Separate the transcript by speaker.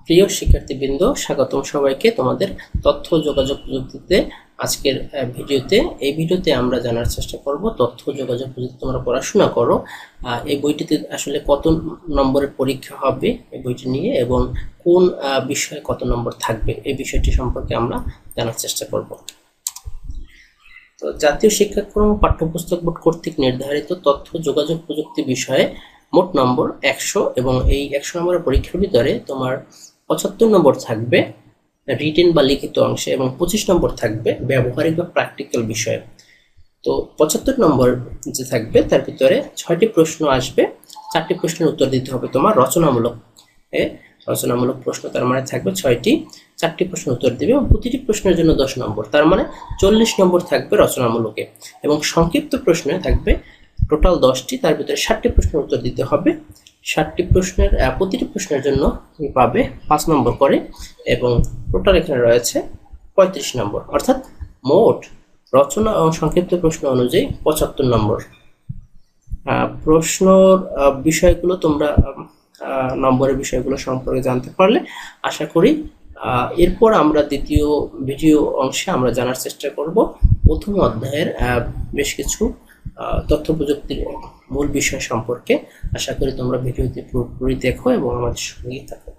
Speaker 1: প্রিয় শিক্ষার্থীবৃন্দ, স্বাগতম সবাইকে তোমাদের তথ্য ও যোগাযোগ প্রযুক্তিতে আজকের এই ভিডিওতে আমরা জানার চেষ্টা করব তথ্য ও যোগাযোগ প্রযুক্তি তোমরা পড়াশোনা করো, এই বইটিতে আসলে কত নম্বরের পরীক্ষা হবে এই বইটি নিয়ে এবং কোন বিষয়ে কত নম্বর থাকবে এই বিষয়টি সম্পর্কে আমরা জানার চেষ্টা করব। তো জাতীয় শিক্ষাক্রম পাঠ্যপুস্তক বোর্ড কর্তৃক নির্ধারিত তথ্য যোগাযোগ প্রযুক্তি বিষয়ে মোট নম্বর 100 এবং এই 100 নম্বরের পরীক্ষার ভিতরে তোমার 75 নম্বর থাকবে রিটেন বা লিখিত অংশে এবং 25 নম্বর থাকবে ব্যবহারিক বা প্র্যাকটিক্যাল বিষয়ে। তো 75 নম্বর যে থাকবে তার ভিতরে 6টি প্রশ্ন আসবে, 4টি প্রশ্নের উত্তর দিতে হবে তোমার রচনামূলক প্রশ্ন, তার মানে থাকবে 6টি, 4টি প্রশ্নের উত্তর দিবে এবং প্রতিটি প্রশ্নের জন্য 10 নম্বর, তার মানে 40 নম্বর থাকবে রচনামূলকে এবং সংক্ষিপ্ত প্রশ্নে থাকবে টোটাল 10টি, তার ভিতরে 60টি প্রশ্নের উত্তর দিতে হবে। 60টি প্রশ্নের প্রতিটি প্রশ্নের জন্য তুমি পাবে 5 নম্বর করে এবং টোটাল এখানে রয়েছে 35 নম্বর, অর্থাৎ মোট রচনা ও সংক্ষিপ্ত প্রশ্ন অনুযায়ী 75 নম্বর। প্রশ্নর বিষয়গুলো তোমরা নম্বরের বিষয়গুলো সম্পর্কে জানতে পারলে আশা করি এরপর আমরা দ্বিতীয় ভিডিও অংশে আমরা জানার চেষ্টা করব প্রথম অধ্যায়ের বেশ কিছু তথ্য প্রযুক্তির মূল বিষয় সম্পর্কে। আশা করি তোমরা ভিডিওটি পুরোপুরি দেখো এবং আমাদের সঙ্গেই থাকো।